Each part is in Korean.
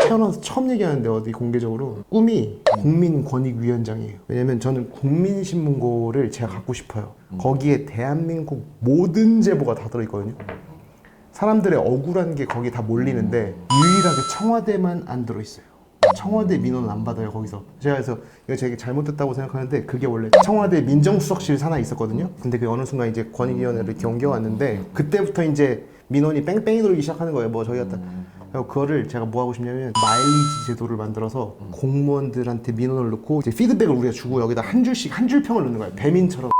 태어나서 처음 얘기하는데 어디 공개적으로 꿈이 국민권익위원장이에요. 왜냐면 저는 국민신문고를 제가 갖고 싶어요. 거기에 대한민국 모든 제보가 다 들어있거든요. 사람들의 억울한 게 거기 다 몰리는데 유일하게 청와대만 안 들어있어요. 청와대 민원은 안 받아요 거기서. 제가 그래서 이거 되게 잘못됐다고 생각하는데 그게 원래 청와대 민정수석실 산하에 있었거든요. 근데 그 어느 순간 이제 권익위원회를 이렇게 옮겨왔는데 그때부터 이제 민원이 뺑뺑이 돌기 시작하는 거예요. 뭐 저희 같은 그거를 제가 뭐 하고 싶냐면 마일리지 제도를 만들어서 공무원들한테 민원을 넣고 이제 피드백을 우리가 주고 여기다 한 줄씩 한 줄평을 넣는 거예요. 배민처럼.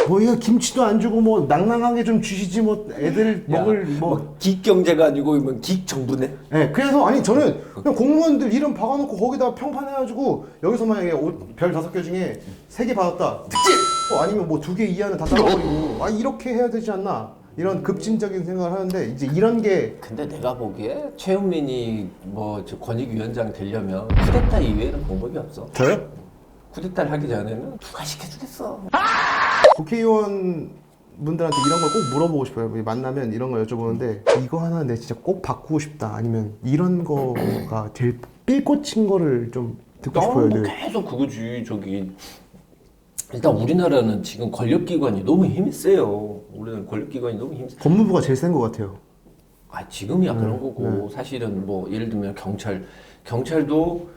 뭐야 김치도 안 주고 뭐 낭낭하게 좀 주시지 뭐 애들 먹을 뭐 기경제가 아니고 뭐 기정부네. 네, 그래서 아니 저는 그냥 공무원들 이름 박아놓고 거기다 평판해가지고 여기서 만약에 별 5개 중에 3개 받았다 특집! 아니면 뭐 2개 이하는 다 잘라버리고 이렇게 해야 되지 않나 이런 급진적인 생각을 하는데 이제 이런 게 근데 내가 보기에 최은민이 뭐 저 권익위원장 되려면 쿠데타 이외에는 방법이 없어. 저요? 쿠데타를 하기 전에는 누가 시켜주겠어. 국회의원 분들한테 이런 걸 꼭 물어보고 싶어요. 만나면 이런 걸 여쭤보는데 이거 하나 내 진짜 꼭 바꾸고 싶다 아니면 이런 거가 제일 삘꽂힌 거를 좀 듣고 싶어요. 뭐 계속 그거지. 저기 일단 우리나라는 지금 권력기관이 너무 힘이 세요. 우리는 권력기관이 너무 힘이 세. 법무부가 제일 센 것 같아요. 지금이야 그런 거고 사실은 뭐 예를 들면 경찰도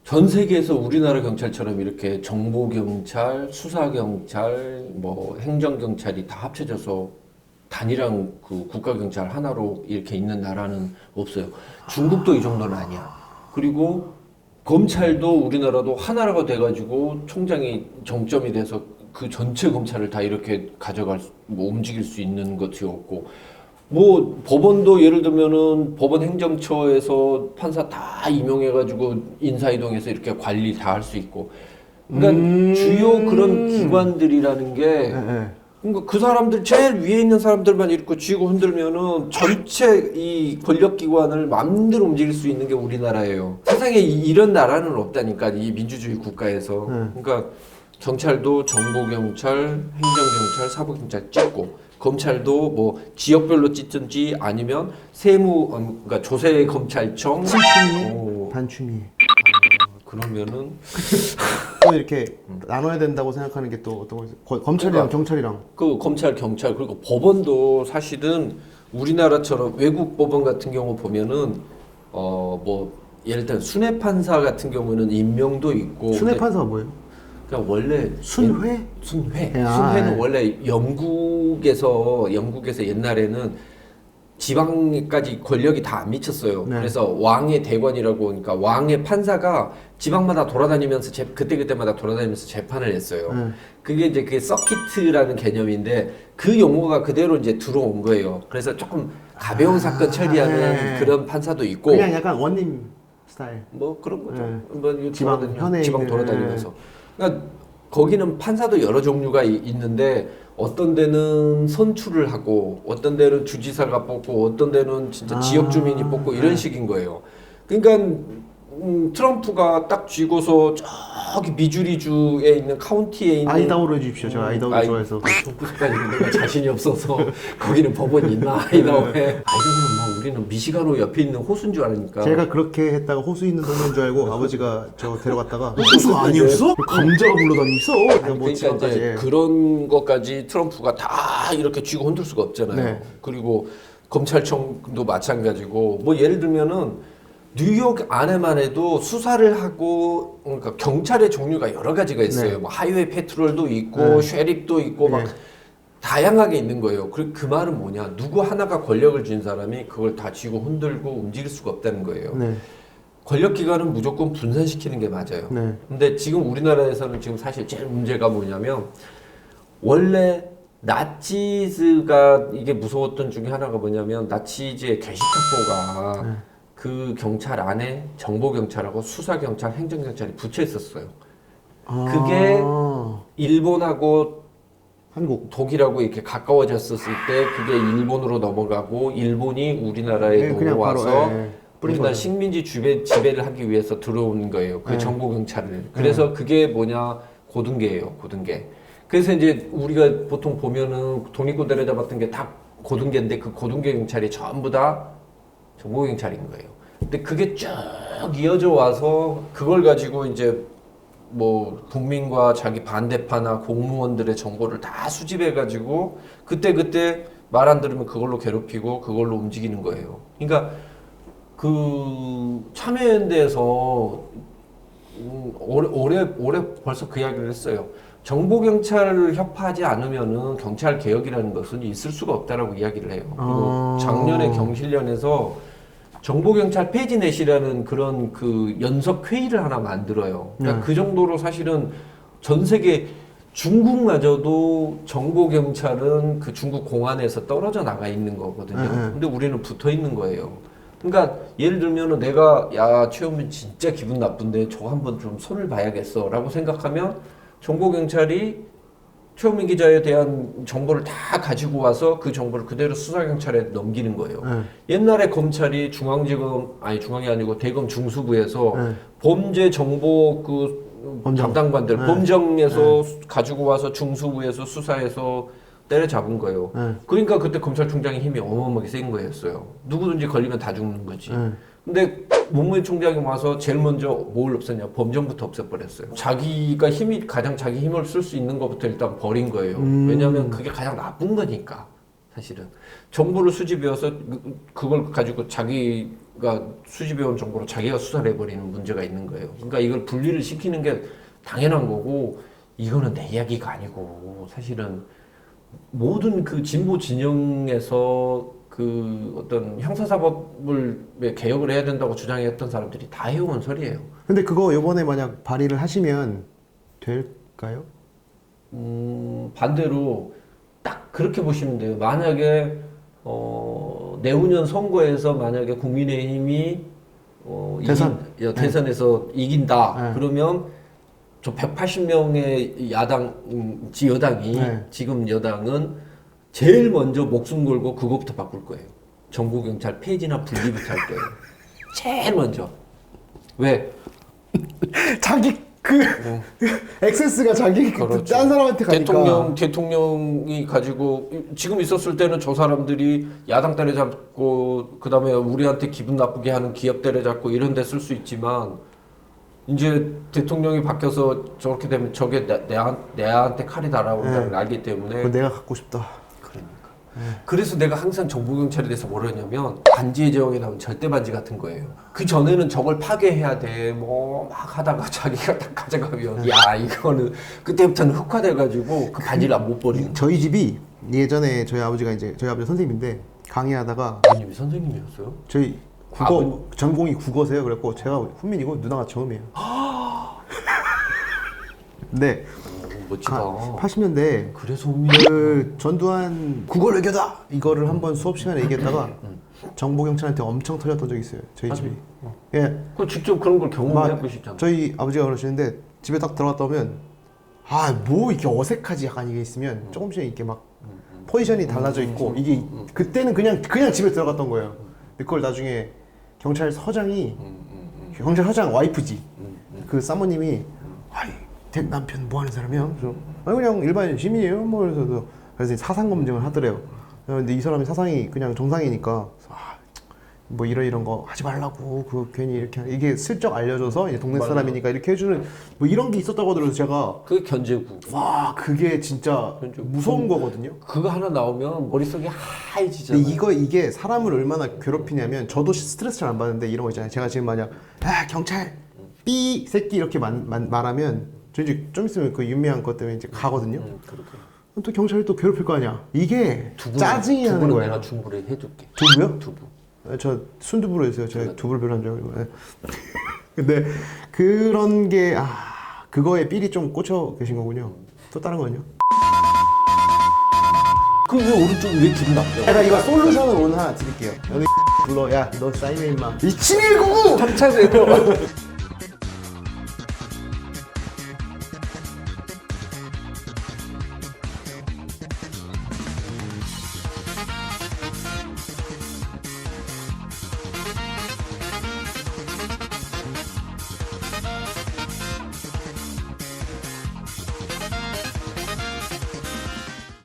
전 세계에서 우리나라 경찰처럼 이렇게 정보경찰, 수사경찰, 뭐 행정경찰이 다 합쳐져서 단일한 그 국가경찰 하나로 이렇게 있는 나라는 없어요. 중국도 이 정도는 아니야. 그리고 검찰도 우리나라도 하나가 돼가지고 총장이 정점이 돼서 그 전체 검찰을 다 이렇게 뭐 움직일 수 있는 것이 없고, 뭐 법원도 예를 들면은 법원 행정처에서 판사 다 임용해가지고 인사이동해서 이렇게 관리 다 할 수 있고, 그러니까 주요 그런 기관들이라는 게 그러니까 그 사람들 제일 위에 있는 사람들만 이렇게 쥐고 흔들면은 전체 이 권력기관을 마음대로 움직일 수 있는 게 우리나라예요. 세상에 이런 나라는 없다니까 이 민주주의 국가에서. 그러니까 경찰도 정보경찰, 행정경찰, 사법경찰 찍고, 검찰도 뭐 지역별로 찢든지 아니면 그러니까 조세검찰청, 층층이 단추미. 그러면은 또 이렇게 나눠야 된다고 생각하는 게 또 어떤 거 검찰이랑 경찰이랑 그 검찰, 경찰 그리고 법원도 사실은 우리나라처럼 외국 법원 같은 경우 보면은 뭐 예를 들어 순회 판사 같은 경우는 임명도 있고. 순회 판사가 뭐예요? 그러니까 원래 순회? 순회는 원래 영국에서 옛날에는 지방까지 권력이 다 안 미쳤어요. 네. 그래서 왕의 대관이라고, 그러니까 왕의 판사가 지방마다 돌아다니면서 그때마다 돌아다니면서 재판을 했어요. 그게 이제 그 서키트라는 개념인데 그 용어가 그대로 이제 들어온 거예요. 그래서 조금 가벼운 사건 처리하는 그런 판사도 있고, 그냥 약간 원님 스타일. 뭐 그런 거죠. 뭐 지방 돌아다니면서. 그러니까 거기는 판사도 여러 종류가 있는데 어떤 데는 선출을 하고 어떤 데는 주지사가 뽑고 어떤 데는 진짜 지역 주민이 뽑고 이런 식인 거예요. 그러니까 트럼프가 딱 쥐고서 저기 미주리주에 있는 카운티에 있는 아이다호로 해주십시오. 제가 아이다호를 좋아해서. 정부까지 내가 자신이 없어서 거기는 법원이 있나 아이다호에. 아이다호는 뭐 우리는 미시가노 옆에 있는 호수인 줄 아니까. 제가 그렇게 했다가 호수 있는 동네인 줄 알고 아버지가 저 데려갔다가 호수가 아니었어? 감자가 굴러다니겠어? 뭐 그러니까 이제 그런 것까지 트럼프가 다 이렇게 쥐고 흔들 수가 없잖아요. 네. 그리고 검찰청도 마찬가지고, 뭐 예를 들면은 뉴욕 안에만 해도 수사를 하고, 그러니까 경찰의 종류가 여러 가지가 있어요. 뭐 하이웨이 패트롤도 있고 쉐립도 있고 막 다양하게 있는 거예요. 그 말은 뭐냐? 누구 하나가 권력을 쥔 사람이 그걸 다 쥐고 흔들고 움직일 수가 없다는 거예요. 권력기관은 무조건 분산시키는 게 맞아요. 근데 지금 우리나라에서는 지금 사실 제일 문제가 뭐냐면, 원래 나치즈가 이게 무서웠던 중에 하나가 뭐냐면, 나치즈의 게시타포가 그 경찰 안에 정보경찰하고 수사경찰, 행정경찰이 붙여 있었어요. 그게 일본하고 한국 독일하고 이렇게 가까워졌을 때 그게 일본으로 넘어가고, 일본이 우리나라에 넘어와서 우리나라 식민지 지배를 하기 위해서 들어온 거예요. 그 정보경찰을. 그래서 그게 뭐냐? 고등계예요. 고등계. 그래서 이제 우리가 보통 보면은 돈 있고 데려잡았던 게 다 고등계인데 그 고등계 경찰이 전부 다 정보 경찰인 거예요. 근데 그게 쭉 이어져 와서 그걸 가지고 이제 뭐 국민과 자기 반대파나 공무원들의 정보를 다 수집해 가지고 그때 말 안 들으면 그걸로 괴롭히고 그걸로 움직이는 거예요. 그러니까 그 참여연대에서 올해 벌써 그 이야기를 했어요. 정보 경찰을 협파하지 않으면은 경찰 개혁이라는 것은 있을 수가 없다라고 이야기를 해요. 그리고 작년에 경실련에서 정보 경찰 폐지 넷이라는 그런 그 연석 회의를 하나 만들어요. 그러니까 그 정도로 사실은 전 세계 중국마저도 정보 경찰은 그 중국 공안에서 떨어져 나가 있는 거거든요. 근데 우리는 붙어 있는 거예요. 그러니까 예를 들면은 내가 야 최현민 진짜 기분 나쁜데 저거 한번 좀 손을 봐야겠어라고 생각하면 정보 경찰이 최현민 기자에 대한 정보를 다 가지고 와서 그 정보를 그대로 수사 경찰에 넘기는 거예요. 옛날에 검찰이 중앙이 아니고 대검 중수부에서 범죄 정보 그 담당관들 범정에서 가지고 와서 중수부에서 수사해서 때려잡은 거예요. 그러니까 그때 검찰총장의 힘이 어마어마하게 센 거였어요. 누구든지 걸리면 다 죽는 거지. 근데 문무일 총장이 와서 제일 먼저 뭘 없앴냐? 범정부터 없애버렸어요. 자기가 가장 자기 힘을 쓸 수 있는 것부터 일단 버린 거예요. 왜냐하면 그게 가장 나쁜 거니까. 사실은 정보를 수집해서 그걸 가지고 자기가 수집해온 정보로 자기가 수사를 해버리는 문제가 있는 거예요. 그러니까 이걸 분리를 시키는 게 당연한 거고 이거는 내 이야기가 아니고 사실은 모든 그 진보 진영에서 그 어떤 형사사법을 개혁을 해야 된다고 주장했던 사람들이 다 해온 소리예요. 근데 그거 이번에 만약 발의를 하시면 될까요? 반대로 딱 그렇게 보시면 돼요. 만약에 내후년 선거에서 만약에 국민의힘이 대선에서 이긴다. 그러면 저 180명의 여당이 지금 여당은 제일 먼저 목숨 걸고 그거부터 바꿀 거예요. 정보경찰 폐지나 분리부터 할 거예요. 제일 먼저. 왜? 자기 액세스가 자기 그렇죠. 딴 사람한테 가니까. 대통령이 가지고 지금 있었을 때는 저 사람들이 야당 때려잡고 그 다음에 우리한테 기분 나쁘게 하는 기업 때려잡고 이런 데 쓸 수 있지만 이제 대통령이 바뀌어서 저렇게 되면 저게 내한테 칼이 날아온다는 걸 알기 때문에 그거 내가 갖고 싶다. 그래서 내가 항상 정보경찰에 대해서 뭐라 했냐면 반지의 제왕에 나온 절대 반지 같은 거예요. 그 전에는 저걸 파괴해야 돼. 뭐 막 하다가 자기가 딱 가져가면 야 이거는 그때부터는 흑화돼가지고 그 반지를 못 버리는. 저희 집이 예전에 저희 아버지 선생님인데 강의하다가 아버님이 선생님이었어요? 저희 국어 전공이 국어세요. 그래갖고 제가 훈민이고 누나가 저음이에요. 네. 멋지다. 80년대 그래서 그 전두환 국어 외교다 이거를 한번 수업 시간에 얘기했다가 정보 경찰한테 엄청 털렸던 적이 있어요. 저희 집이. 예. 그 직접 그런 걸 경험해보고 싶잖아. 저희 아버지가 그러시는데 집에 딱 들어갔다 오면 뭐 이렇게 어색하지 약간 이게 있으면 조금씩 이렇게 막 포지션이 달라져 있고 이게 그때는 그냥 집에 들어갔던 거예요. 근데 그걸 나중에 경찰서장 와이프지. 그 사모님이 남편 뭐 하는 사람이야? 그래서 그냥 일반 시민이에요. 뭐 그래서 사상 검증을 하더래요. 근데 이 사람이 사상이 그냥 정상이니까 뭐 이런 거 하지 말라고 그 괜히 이렇게 이게 슬쩍 알려줘서 이제 동네 사람이니까 이렇게 해주는 뭐 이런 게 있었다고 하더라고요. 제가 그게 견제구. 와 그게 진짜 무서운 거거든요. 그거 하나 나오면 머릿속이 하얘지잖아요. 근데 이게 사람을 얼마나 괴롭히냐면 저도 스트레스 잘 안 받는데 이런 거 있잖아요. 제가 지금 만약 경찰 삐 새끼 이렇게 말하면 저 이제 좀 있으면 그 유명한 것 때문에 이제 가거든요. 또 경찰이 또 괴롭힐 거 아니야. 이게 짜증이 나는 거예요. 내가 중부를 해줄게. 두부요? 두부. 저 순두부로 했어요. 제가 두부를 별로 안 좋아해요. 근데 그런 게 그거에 삘이 좀 꽂혀 계신 거군요. 또 다른 거는요? 그럼 왜 오른쪽이 왜 기분 나쁘냐? 제가 이거 솔루션을 오늘 하나 드릴게요. 너네 불러. 야 너 사인해 임마. 2719! 경찰서